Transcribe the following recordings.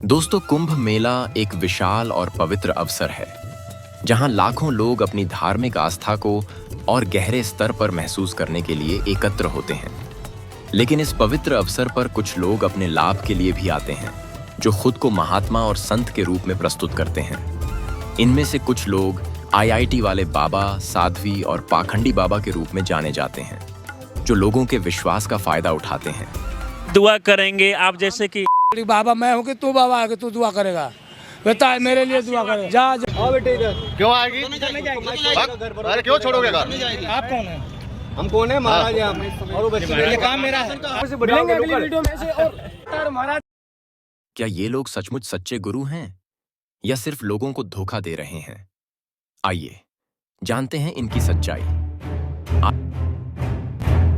दोस्तों, कुंभ मेला एक विशाल और पवित्र अवसर है जहां लाखों लोग अपनी धार्मिक आस्था को और गहरे स्तर पर महसूस करने के लिए एकत्र होते हैं। लेकिन इस पवित्र अवसर पर कुछ लोग अपने लाभ के लिए भी आते हैं, जो खुद को महात्मा और संत के रूप में प्रस्तुत करते हैं। इनमें से कुछ लोग आईआईटी वाले बाबा, साध्वी और पाखंडी बाबा के रूप में जाने जाते हैं, जो लोगों के विश्वास का फायदा उठाते हैं। दुआ करेंगे आप जैसे कि बाबा मैं हूँ कि तू बाबा है कि तू दुआ करेगा, बता मेरे लिए दुआ करे। जा आओ बेटे इधर। क्यों आएगी? अरे क्यों छोड़ोगे घर? आप कौन है? हम कौन है? महाराज हैं हम। और वो बच्चे काम मेरा है। मिलेंगे अगली वीडियो में से। और महाराज, क्या ये लोग सचमुच सच्चे गुरु हैं या सिर्फ लोगों को धोखा दे रहे हैं? आइए जानते हैं इनकी सच्चाई।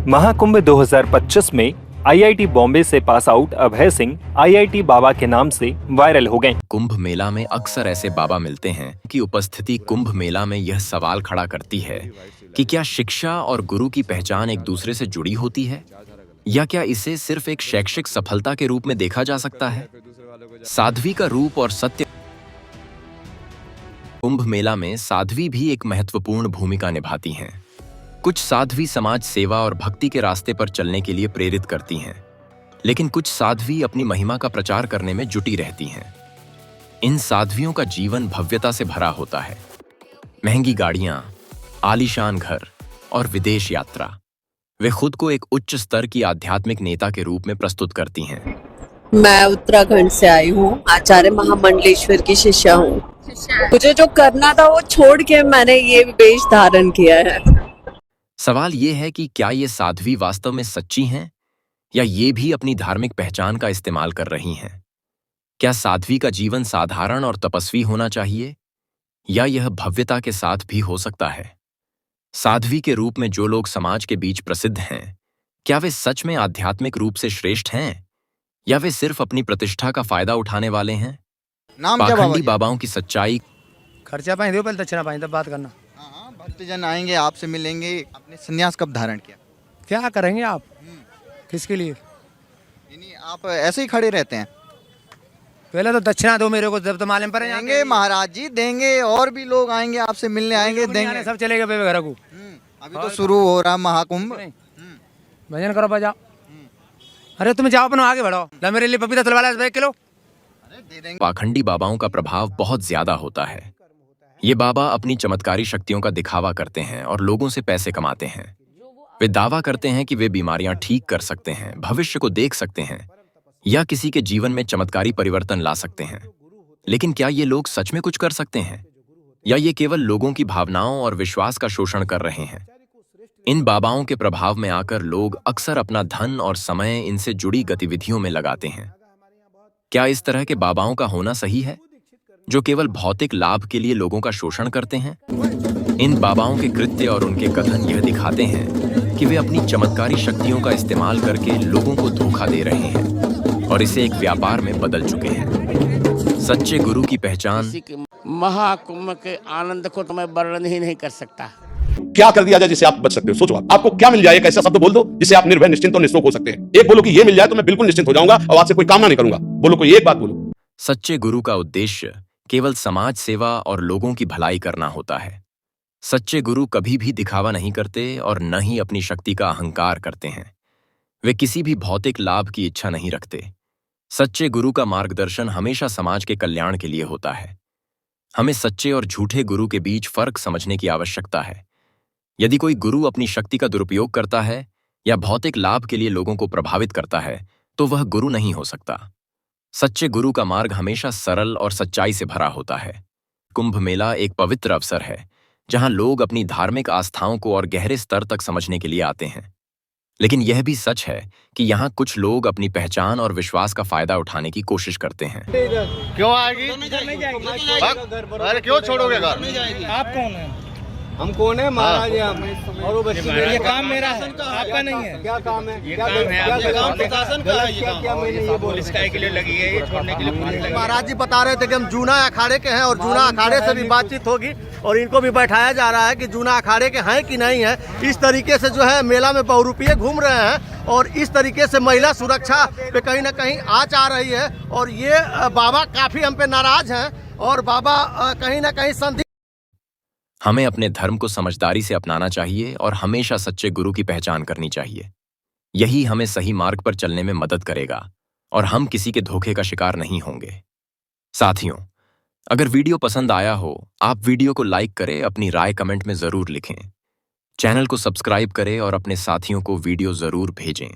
महाकुंभ 2025 में आईआईटी बॉम्बे से pass out Abhay Singh IIT बाबा के नाम से वायरल हो गए। कुंभ मेला में अक्सर ऐसे बाबा मिलते हैं कि उपस्थिति कुंभ मेला में यह सवाल खड़ा करती है कि क्या शिक्षा और गुरु की पहचान एक दूसरे से जुड़ी होती है, या क्या इसे सिर्फ एक शैक्षिक सफलता के रूप में देखा जा सकता है? साध्वी का रूप और सत्य। कुंभ मेला में साध्वी भी एक महत्वपूर्ण भूमिका निभाती हैं। कुछ साध्वी समाज सेवा और भक्ति के रास्ते पर चलने के लिए प्रेरित करती हैं, लेकिन कुछ साध्वी अपनी महिमा का प्रचार करने में जुटी रहती हैं। इन साध्वियों का जीवन भव्यता से भरा होता है। महंगी गाड़ियां, आलीशान घर और विदेश यात्रा। वे खुद को एक उच्च स्तर की आध्यात्मिक नेता के रूप में प्रस्तुत करती हैं। मैं उत्तराखंड से आई हूँ, आचार्य महामंडलेश्वर की शिष्या हूँ। मुझे जो करना था वो छोड़ के मैंने ये वेश धारण किया है। सवाल ये है कि क्या ये साध्वी वास्तव में सच्ची हैं, या ये भी अपनी धार्मिक पहचान का इस्तेमाल कर रही हैं? क्या साध्वी का जीवन साधारण और तपस्वी होना चाहिए, या यह भव्यता के साथ भी हो सकता है? साध्वी के रूप में जो लोग समाज के बीच प्रसिद्ध हैं, क्या वे सच में आध्यात्मिक रूप से श्रेष्ठ हैं, या वे सिर्फ अपनी प्रतिष्ठा का फायदा उठाने वाले हैं? पाखंडी बाबाओं की सच्चाई। खर्चा पाएंगे दो, पहले दक्षिणा पाएंगे तब बात करना। भक्तजन आएंगे, आपसे मिलेंगे। आपने संन्यास कब धारण किया? क्या करेंगे आप? किसके लिए? यानी आप ऐसे ही खड़े रहते हैं? पहले तो दक्षिणा दो मेरे को, जब तो मालूम पड़े। देंगे महाराज जी, देंगे। और भी लोग आएंगे, आपसे मिलने आएंगे, देंगे। सब चलेगा बेबे घर को। अभी तो शुरू हो रहा महाकुंभ। भजन करो, बजाओ। अरे तुम जाओ, अपना आगे बढ़ो। ला मेरे लिए पपीता तलवाला 1 किलो। पाखंडी बाबाओं का प्रभाव बहुत ज्यादा होता है। ये बाबा अपनी चमत्कारी शक्तियों का दिखावा करते हैं और लोगों से पैसे कमाते हैं। वे दावा करते हैं कि वे बीमारियां ठीक कर सकते हैं, भविष्य को देख सकते हैं, या किसी के जीवन में चमत्कारी परिवर्तन ला सकते हैं। लेकिन क्या ये लोग सच में कुछ कर सकते हैं, या ये केवल लोगों की भावनाओं और विश्वास का शोषण कर रहे हैं? इन बाबाओं के प्रभाव में आकर लोग अक्सर अपना धन और समय इनसे जुड़ी गतिविधियों में लगाते हैं। क्या इस तरह के बाबाओं का होना सही है, जो केवल भौतिक लाभ के लिए लोगों का शोषण करते हैं? इन बाबाओं के कृत्य और उनके कथन यह दिखाते हैं कि वे अपनी चमत्कारी शक्तियों का इस्तेमाल करके लोगों को धोखा दे रहे हैं और इसे एक व्यापार में बदल चुके हैं। सच्चे गुरु की पहचान। महाकुंभ के आनंद को तो मैं वर्णन ही नहीं कर सकता। क्या कर दिया जाए जिससे आप बच सकते हो? सोचो, आपको क्या मिल जाए? एक ऐसा शब्द बोल दो जिससे आप निर्भय, निश्चिंत और निस्रोक हो सकते हैं। एक बोलो कि ये मिल जाए तो मैं बिल्कुल निश्चिंत हो जाऊंगा और आज से कोई कामना नहीं करूंगा। बोलो, कोई एक बात बोलो। सच्चे गुरु का उद्देश्य केवल समाज सेवा और लोगों की भलाई करना होता है। सच्चे गुरु कभी भी दिखावा नहीं करते और न ही अपनी शक्ति का अहंकार करते हैं। वे किसी भी भौतिक लाभ की इच्छा नहीं रखते। सच्चे गुरु का मार्गदर्शन हमेशा समाज के कल्याण के लिए होता है। हमें सच्चे और झूठे गुरु के बीच फर्क समझने की आवश्यकता है। यदि कोई गुरु अपनी शक्ति का दुरुपयोग करता है या भौतिक लाभ के लिए लोगों को प्रभावित करता है, तो वह गुरु नहीं हो सकता। सच्चे गुरु का मार्ग हमेशा सरल और सच्चाई से भरा होता है। कुंभ मेला एक पवित्र अवसर है जहां लोग अपनी धार्मिक आस्थाओं को और गहरे स्तर तक समझने के लिए आते हैं। लेकिन यह भी सच है कि यहाँ कुछ लोग अपनी पहचान और विश्वास का फायदा उठाने की कोशिश करते हैं। क्यों आएगी? अरे क्यों छोड़ोगे घर? आप कौन है? हम कौन है महाराज हम और वो बच्ची ये काम मेरा है आपका नहीं है क्या काम है ये काम है काम प्रशासन का है ये क्या मैंने ये पुलिस का के लिए लगी है ये छोड़ने के लिए पुलिस लगी। महाराज जी बता रहे थे कि हम जूना अखाड़े के हैं और जूना अखाड़े से भी बातचीत होगी और इनको भी बैठाया जा रहा है कि जूना अखाड़े के हैं कि नहीं है। इस तरीके से जो है मेला में बहुरूपिये घूम रहे हैं और इस तरीके से महिला सुरक्षा पे कहीं ना कहीं आँच आ रही है और ये बाबा काफी हम पे नाराज हैं और बाबा कहीं ना कहीं संधि। हमें अपने धर्म को समझदारी से अपनाना चाहिए और हमेशा सच्चे गुरु की पहचान करनी चाहिए। यही हमें सही मार्ग पर चलने में मदद करेगा और हम किसी के धोखे का शिकार नहीं होंगे। साथियों, अगर वीडियो पसंद आया हो, आप वीडियो को लाइक करें, अपनी राय कमेंट में जरूर लिखें। चैनल को सब्सक्राइब करें और अपने साथियों को वीडियो जरूर भेजें।